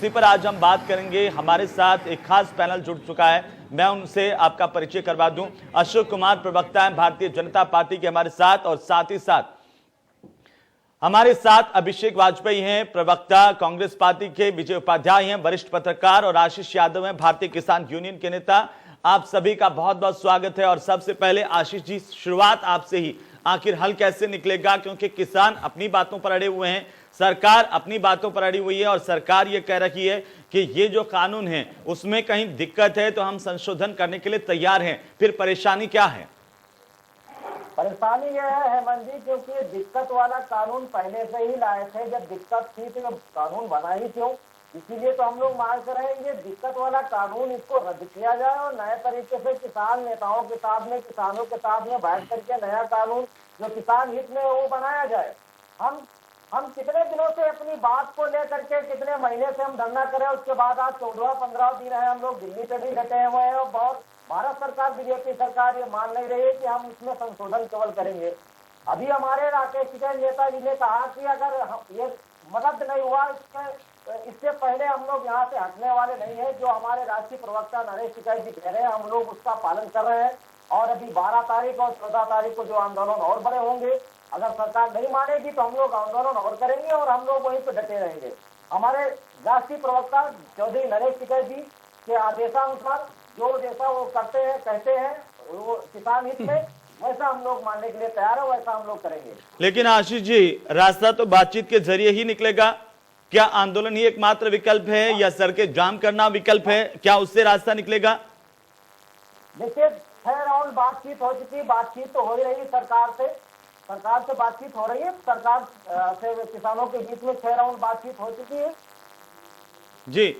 इसी पर आज हम बात करेंगे। हमारे साथ एक खास पैनल जुड़ चुका है, मैं उनसे आपका परिचय करवा दूं। अशोक कुमार प्रवक्ता हैं भारतीय जनता पार्टी के हमारे साथ, और साथ ही साथ हमारे साथ अभिषेक वाजपेयी हैं, प्रवक्ता कांग्रेस पार्टी के। विजय उपाध्याय हैं, वरिष्ठ पत्रकार। और आशीष यादव हैं, भारतीय किसान यूनियन के नेता। आप सभी का बहुत बहुत स्वागत है। और सबसे पहले आशीष जी, शुरुआत आपसे ही, आखिर हल कैसे निकलेगा? क्योंकि किसान अपनी बातों पर अड़े हुए हैं, सरकार अपनी बातों पर अड़ी हुई है, और सरकार ये कह रही है कि ये जो कानून है उसमें कहीं दिक्कत है तो हम संशोधन करने के लिए तैयार हैं। फिर परेशानी क्या है? परेशानी यह है हेमंत जी, क्योंकि दिक्कत वाला कानून पहले से ही लाए थे। जब दिक्कत थी तो कानून बना ही क्यों? इसीलिए तो हम लोग मांग कर रहे हैं, ये दिक्कत वाला कानून इसको रद्द किया जाए और नए तरीके से किसान नेताओं के साथ में, किसानों के साथ में बैठ करके नया कानून जो किसान हित में वो बनाया जाए। हम कितने दिनों से अपनी बात को लेकर के, कितने महीने से हम धरना करें, उसके बाद आज 14-15 दिन है हम लोग दिल्ली पे भी डटे हुए हैं। और बहुत भारत सरकार, बीजेपी सरकार ये मान नहीं रही है कि हम इसमें संशोधन केवल करेंगे। अभी हमारे राकेश टिकैत नेताजी ने कहा कि अगर ये मदद नहीं हुआ इससे पहले हम लोग यहाँ से हटने वाले नहीं है। जो हमारे राष्ट्रीय प्रवक्ता नरेश टिकैत जी कह रहे हैं, हम लोग उसका पालन कर रहे हैं। और अभी 12 तारीख और 14 तारीख को जो आंदोलन और बड़े होंगे, अगर सरकार नहीं मानेगी तो हम लोग आंदोलन और करेंगे और हम लोग वहीं पर डटे रहेंगे। हमारे राष्ट्रीय प्रवक्ता चौधरी नरेश टिकैत जी के आदेशानुसार जो जैसा वो करते हैं, कहते हैं वो किसान हित में, वैसा हम लोग मानने के लिए तैयार है, वैसा हम लोग करेंगे। लेकिन आशीष जी, रास्ता तो बातचीत के जरिए ही निकलेगा। क्या आंदोलन ही एकमात्र विकल्प है, या सड़कें जाम करना विकल्प है? क्या उससे रास्ता निकलेगा? देखिए, 6 राउंड बातचीत हो चुकी, बातचीत तो हो ही रही सरकार से बातचीत हो रही है। सरकार से किसानों के बीच में 6 राउंड बातचीत हो चुकी है जी।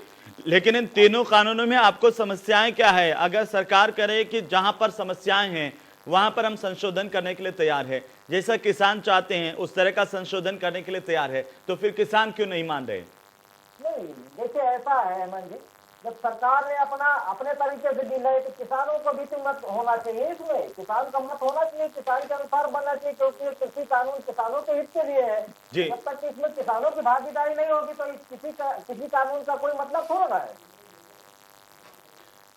लेकिन इन तीनों कानूनों में आपको समस्याएं क्या है? अगर सरकार करे कि जहां पर समस्याएं हैं वहां पर हम संशोधन करने के लिए तैयार है, जैसा किसान चाहते हैं उस तरह का संशोधन करने के लिए तैयार है, तो फिर किसान क्यों नहीं मान रहे? नहीं, देखिए ऐसा है हेमंत जी, जब सरकार ने अपने तरीके से दी है तो किसानों को भी तो मत होना चाहिए। इसमें किसान का मत होना चाहिए, किसान के अनुसार बनना चाहिए, क्योंकि कृषि कानून किसानों के हित के लिए है। जब तक इसमें किसानों की भागीदारी नहीं होगी तो किसी कानून का कोई मतलब थोड़ा है।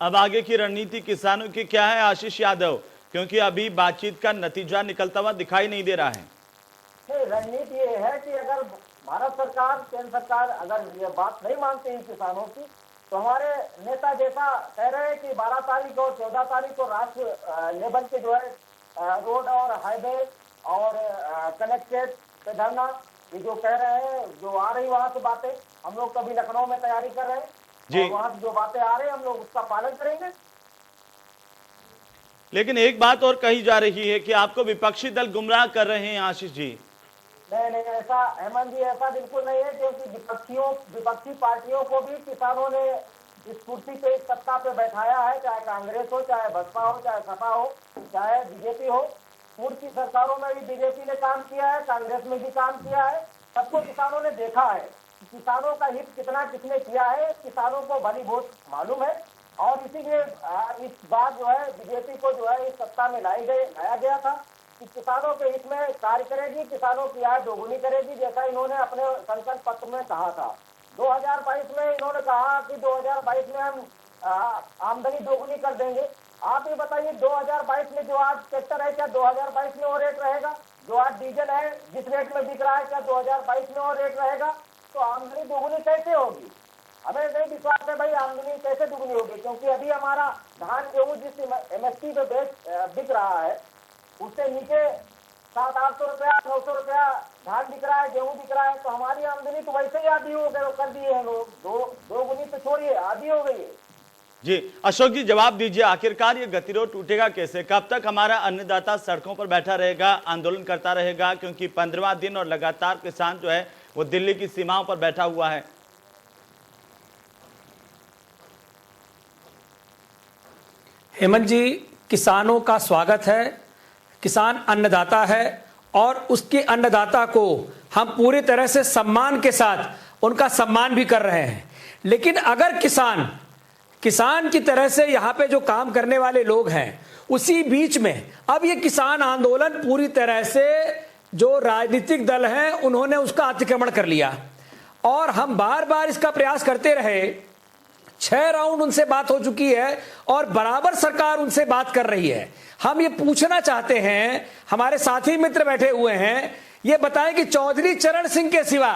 अब आगे की रणनीति किसानों की क्या है आशीष यादव? क्योंकि अभी बातचीत का नतीजा निकलता हुआ दिखाई नहीं दे रहा है। नहीं, रणनीति ये है कि अगर भारत सरकार, केंद्र सरकार अगर ये बात नहीं मानती है किसानों की, तो हमारे नेता जैसा कह रहे हैं कि 12 तारीख और 14 तारीख को राष्ट्र लेवल के जो है रोड और हाईवे और कलेक्ट्रेट पे धरना, ये जो कह रहे हैं, जो आ रही वहां से बातें, हम लोग कभी लखनऊ में तैयारी कर रहे हैं जी। वहां से जो बातें आ रही है हम लोग उसका पालन करेंगे। लेकिन एक बात और कही जा रही है कि आपको विपक्षी दल गुमराह कर रहे हैं आशीष जी। नहीं, ऐसा हेमंत जी, ऐसा बिल्कुल नहीं है, क्योंकि विपक्षी पार्टियों को भी किसानों ने इस कुर्सी पे, इस सत्ता पे बैठाया है, चाहे कांग्रेस हो, चाहे बसपा हो, चाहे सपा हो, चाहे बीजेपी हो। पूर्व की सरकारों में भी बीजेपी ने काम किया है, कांग्रेस में भी काम किया है। सबको किसानों ने देखा है कि किसानों का हित कितना किसने किया है, किसानों को भली बहुत मालूम है। और इसीलिए इस बार जो है बीजेपी को जो है इस सत्ता में लाया गया था कि किसानों के हित में कार्य करेगी, किसानों की आय दोगुनी करेगी, जैसा इन्होंने अपने संकल्प पत्र में कहा था। 2022 में इन्होंने कहा कि 2022 में हम आमदनी दोगुनी कर देंगे। आप ये बताइए, 2022 में जो आज ट्रैक्टर है, क्या 2022 में वो रेट रहेगा? जो आज डीजल है जिस रेट में बिक रहा है, क्या 2022 में वो रेट रहेगा? तो आमदनी दोगुनी कैसे होगी? हमें नहीं विश्वास है भाई, आमदनी कैसे दुगनी होगी? क्योंकि अभी हमारा धान गेहूँ जिस MSP पे बिक रहा है, उससे नीचे 700-800 रुपया, 900 रुपया धान बिक रहा है, गेहूँ बिक रहा है। तो हमारी आमदनी तो वैसे ही आधी हो गई, कर दिए हैं लोग, दो गुनी तो छोड़िए, आधी हो गई है जी। अशोक जी, जवाब दीजिए, आखिरकार ये गतिरोध टूटेगा कैसे? कब तक हमारा अन्नदाता सड़कों पर बैठा रहेगा, आंदोलन करता रहेगा? क्योंकि 15वां दिन और लगातार किसान जो है वो दिल्ली की सीमाओं पर बैठा हुआ है। हेमंत जी, किसानों का स्वागत है। किसान अन्नदाता है और उसके अन्नदाता को हम पूरी तरह से सम्मान के साथ उनका सम्मान भी कर रहे हैं। लेकिन अगर किसान की तरह से यहाँ पे जो काम करने वाले लोग हैं, उसी बीच में अब ये किसान आंदोलन पूरी तरह से जो राजनीतिक दल हैं उन्होंने उसका अतिक्रमण कर लिया। और हम बार बार इसका प्रयास करते रहे। 6 राउंड उनसे बात हो चुकी है और बराबर सरकार उनसे बात कर रही है। हम ये पूछना चाहते हैं, हमारे साथी मित्र बैठे हुए हैं, ये बताएं कि चौधरी चरण सिंह के सिवा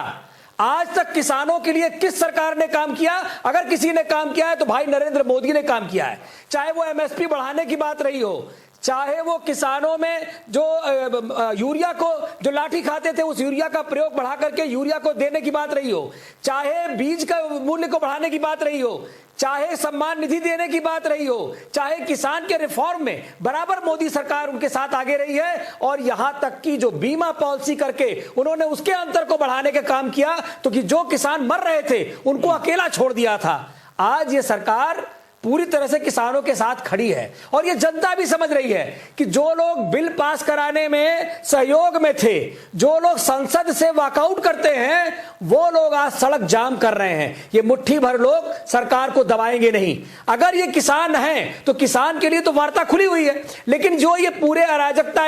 आज तक किसानों के लिए किस सरकार ने काम किया? अगर किसी ने काम किया है तो भाई नरेंद्र मोदी ने काम किया है। चाहे वो एमएसपी बढ़ाने की बात रही हो, चाहे वो किसानों में जो यूरिया को जो लाठी खाते थे उस यूरिया का प्रयोग बढ़ा करके यूरिया को देने की बात रही हो, चाहे बीज का मूल्य को बढ़ाने की बात रही हो, चाहे सम्मान निधि देने की बात रही हो, चाहे किसान के रिफॉर्म में बराबर मोदी सरकार उनके साथ आगे रही है। और यहां तक कि जो बीमा पॉलिसी करके उन्होंने उसके अंतर को बढ़ाने का काम किया, तो कि जो किसान मर रहे थे उनको अकेला छोड़ दिया था। आज ये सरकार पूरी तरह से किसानों के साथ खड़ी है और ये जनता भी समझ रही है कि जो लोग बिल पास कराने में सहयोग में थे, जो लोग संसद से वॉकआउट करते हैं, वो लोग आज सड़क जाम कर रहे हैं। ये मुट्ठी भर लोग सरकार को दबाएंगे नहीं। अगर ये किसान हैं तो किसान के लिए तो वार्ता खुली हुई है, लेकिन जो ये पूरे अराजकता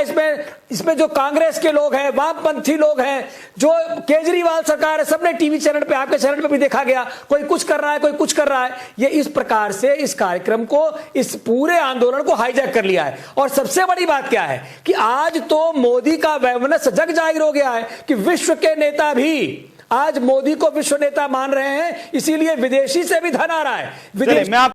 इसमें जो कांग्रेस के लोग हैं, वामपंथी लोग हैं, जो केजरीवाल सरकार है, सबने टीवी चैनल पे, आपके चैनल पे भी देखा गया, कोई कुछ कर रहा है, कोई कुछ कर रहा है। ये इस प्रकार से इस कार्यक्रम को, इस पूरे आंदोलन को हाईजैक कर लिया है। और सबसे बड़ी बात क्या है कि आज तो मोदी का वैमनस्य जग जाहिर हो गया है कि विश्व के नेता भी आज मोदी को विश्व नेता मान रहे हैं, इसीलिए विदेशी से भी धन आ रहा है।